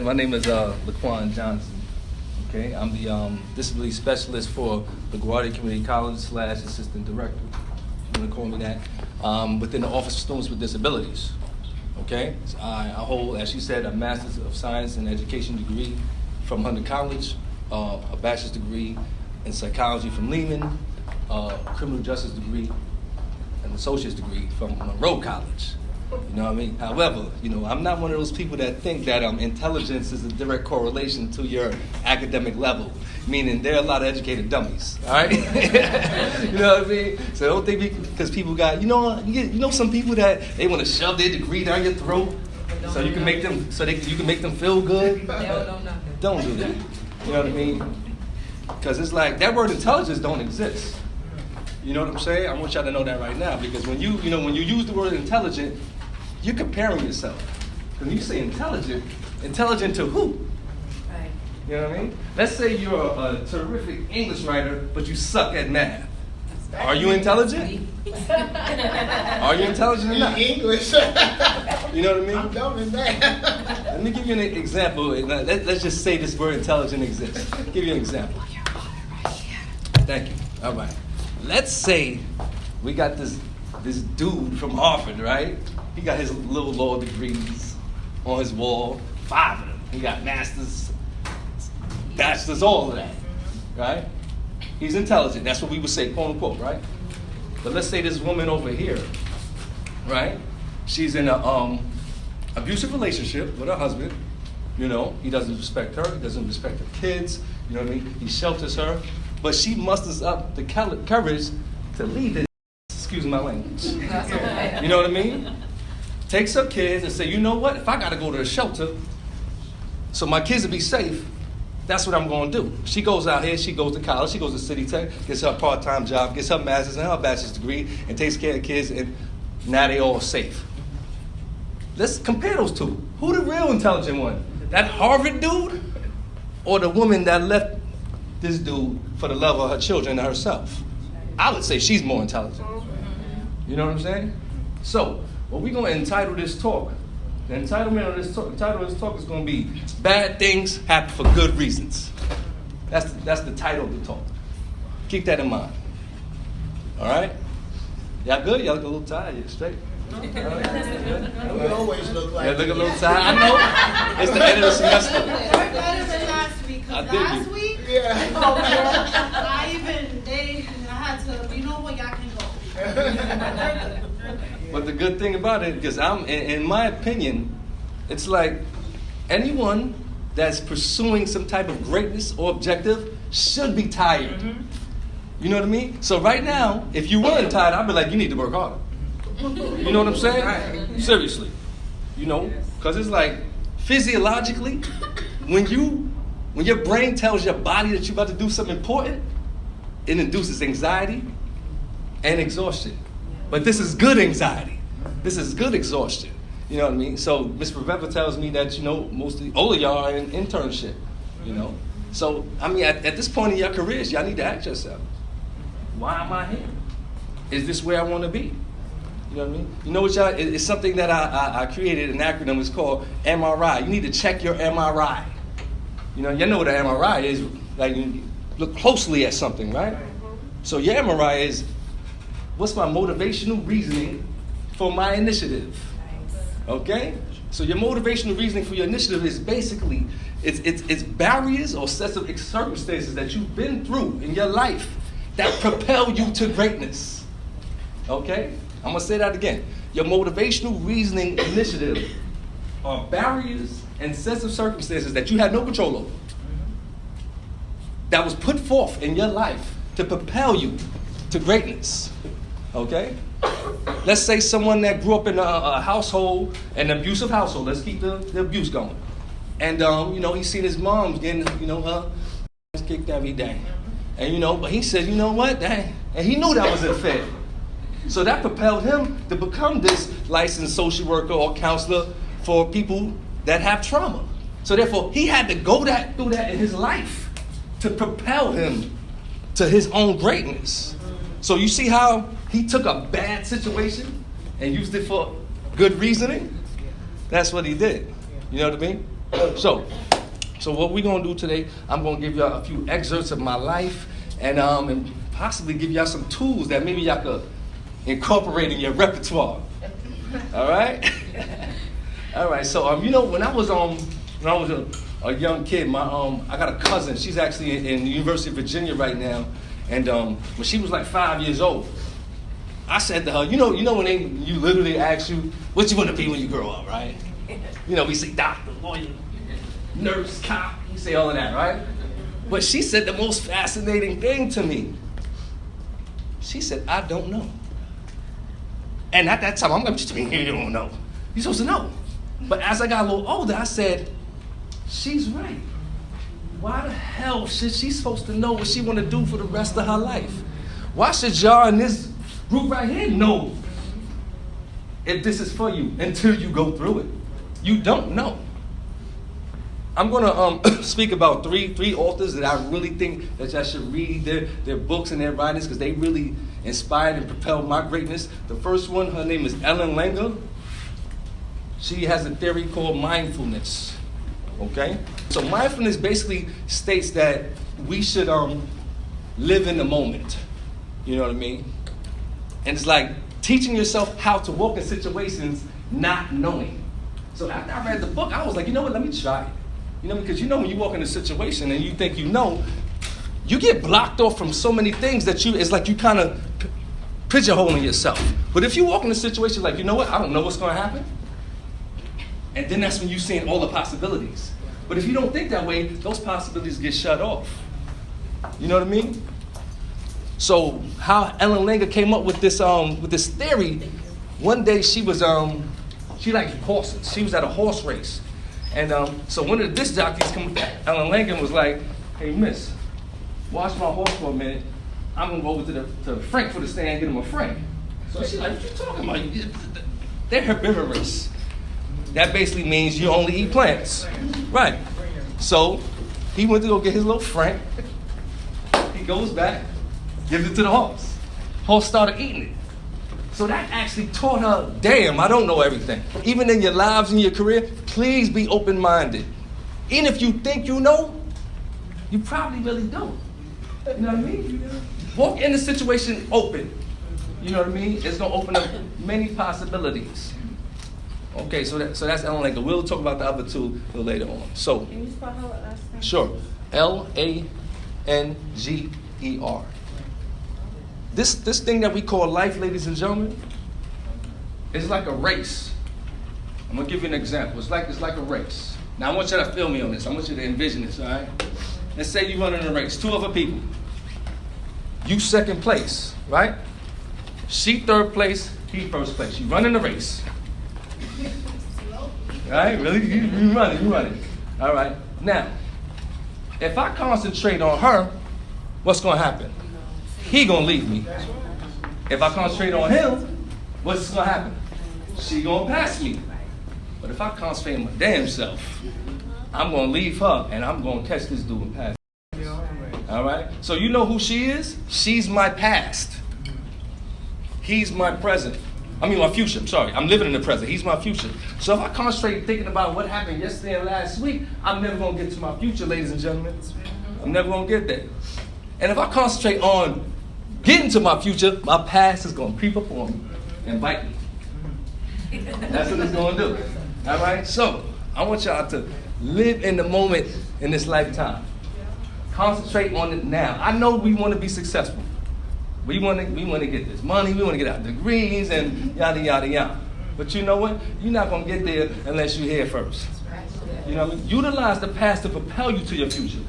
My name is LAQUON Johnson. Okay, I'm the disability specialist for LaGuardia Community College / assistant director, if you want to call me that, within the Office of Students with Disabilities. Okay, so I hold, as she said, a Master's of Science and Education degree from Hunter College, a bachelor's degree in psychology from Lehman, a criminal justice degree, an associate's degree from Monroe College. You know what I mean? However, I'm not one of those people that think that intelligence is a direct correlation to your academic level, meaning there are a lot of educated dummies, all right? You know what I mean? So don't think because people got, some people that they want to shove their degree down your throat so you can make them, you can make them feel good. Don't do that. You know what I mean? Because it's like, that word intelligence don't exist. You know what I'm saying? I want y'all to know that right now, because when you use the word intelligent, you're comparing yourself. When you say intelligent to who? Right. You know what I mean? Let's say you're a terrific English writer, but you suck at math. Are you intelligent? Are you intelligent or not? English. You know what I mean? I'm dumb in that. Let me give you an example. Let's just say this word intelligent exists. Give you an example. Thank you. All right. Let's say we got this dude from Harvard, right? He got his little law degrees on his wall, 5 of them. He got masters, bachelors, all of that, right? He's intelligent. That's what we would say, quote unquote, right? But let's say this woman over here, right? She's in a abusive relationship with her husband. He doesn't respect her. He doesn't respect her kids. You know what I mean? He shelters her. But she musters up the courage to leave it. Excuse my language. You know what I mean? Takes her kids and say, you know what? If I got to go to a shelter so my kids will be safe, that's what I'm going to do. She goes out here. She goes to college. She goes to City Tech, gets her part-time job, gets her master's and her bachelor's degree, and takes care of kids, and now they all safe. Let's compare those two. Who the real intelligent one? That Harvard dude or the woman that left this dude for the love of her children and herself? I would say she's more intelligent. You know what I'm saying? So, what we're going to entitle this talk, the title of this talk is going to be Bad Things Happen for Good Reasons. That's the title of the talk. Keep that in mind. All right? Y'all good? Y'all look a little tired. You straight? All right. We always look like. You look a little tired. I know. It's the end of the semester. We're better than last week. I Because dig last you. week, Yeah. I had to, y'all can go. But the good thing about it, because in my opinion, it's like anyone that's pursuing some type of greatness or objective should be tired. Mm-hmm. You know what I mean? So right now, if you weren't tired, I'd be like, you need to work harder. You know what I'm saying? Right. Seriously. Because it's like physiologically, when your brain tells your body that you're about to do something important, it induces anxiety and exhaustion. But this is good anxiety. This is good exhaustion. You know what I mean? So Ms. Preveva tells me that, all of y'all are in internship, So, at this point in your careers, y'all need to ask yourself, why am I here? Is this where I want to be? You know what I mean? You know what, y'all? It's something that I created, an acronym. It's called MRI. You need to check your MRI. Y'all know what an MRI is. Like, you look closely at something, right? So your MRI is, what's my motivational reasoning for my initiative? Okay? So your motivational reasoning for your initiative is basically, it's barriers or sets of circumstances that you've been through in your life that propel you to greatness. Okay? I'm going to say that again. Your motivational reasoning initiative are barriers and sets of circumstances that you had no control over, that was put forth in your life to propel you to greatness. Okay? Let's say someone that grew up in a household, an abusive household. Let's keep the abuse going. And, he's seen his mom getting, her kicked every day. And, but he said, you know what? Dang. And he knew that wasn't fair. So that propelled him to become this licensed social worker or counselor for people that have trauma. So therefore, he had to go through that in his life to propel him to his own greatness. So you see how he took a bad situation and used it for good reasoning? That's what he did. You know what I mean? So what we're gonna do today, I'm gonna give y'all a few excerpts of my life and possibly give y'all some tools that maybe y'all could incorporate in your repertoire. All right? All right. So you know, when I was a young kid, I got a cousin. She's actually in the University of Virginia right now, and when she was like 5 years old, I said to her, you know when you literally ask you what you want to be when you grow up, right? You know, we say doctor, lawyer, nurse, cop, we say all of that, right? But she said the most fascinating thing to me. She said, I don't know. And at that time, I'm going to you don't know. You're supposed to know. But as I got a little older, I said, she's right. Why the hell should she supposed to know what she want to do for the rest of her life? Why should y'all in this group right here know if this is for you until you go through it? You don't know. I'm going to speak about three authors that I really think that y'all should read their books and their writings because they really inspired and propelled my greatness. The first one, her name is Ellen Langer. She has a theory called mindfulness. Okay? So mindfulness basically states that we should live in the moment. You know what I mean? And it's like teaching yourself how to walk in situations not knowing. So after I read the book, I was like, you know what, let me try it. You know, because when you walk in a situation and you think you know, you get blocked off from so many things that it's like you kind of pigeonholing yourself. But if you walk in a situation like, you know what, I don't know what's going to happen. And then that's when you're seeing all the possibilities. But if you don't think that way, those possibilities get shut off. You know what I mean? So how Ellen Langer came up with this theory, one day she liked horses. She was at a horse race. And so one of the disc jockeys come to Ellen Langer and was like, hey, miss, watch my horse for a minute. I'm going to go over to the Frankfurter stand and get him a Frank. So she's like, what you talking about? They're herbivorous. That basically means you only eat plants. Right. So he went to go get his little Frank. He goes back, gives it to the horse. Horse started eating it. So that actually taught her, damn, I don't know everything. Even in your lives and your career, please be open-minded. Even if you think you know, you probably really don't. You know what I mean? Walk in the situation open. You know what I mean? It's going to open up many possibilities. Okay, so that's Ellen Langer. We'll talk about the other two a little later on. So, can you spell her last name? Sure. Langer. This thing that we call life, ladies and gentlemen, is like a race. I'm gonna give you an example. It's like a race. Now I want you to feel me on this. I want you to envision this, all right? Let's say you run in a race, two other people. You second place, right? She third place, he first place. You run in the race. All right, really? You run it. All right. Now, if I concentrate on her, what's gonna happen? He gonna leave me. If I concentrate on him, what's gonna happen? She gonna pass me. But if I concentrate on my damn self, I'm gonna leave her and I'm gonna catch this dude and pass. All right. So you know who she is? She's my past. He's my present. My future. I'm sorry. I'm living in the present. He's my future. So if I concentrate thinking about what happened yesterday and last week, I'm never gonna get to my future, ladies and gentlemen. I'm never gonna get there. And if I concentrate on getting to my future, my past is going to creep up on me and bite me. That's what it's going to do. All right? So I want y'all to live in the moment in this lifetime. Concentrate on it now. I know we want to be successful. We want to get this money. We want to get our degrees and yada, yada, yada. But you know what? You're not going to get there unless you're here first. You know what I mean? Utilize the past to propel you to your future.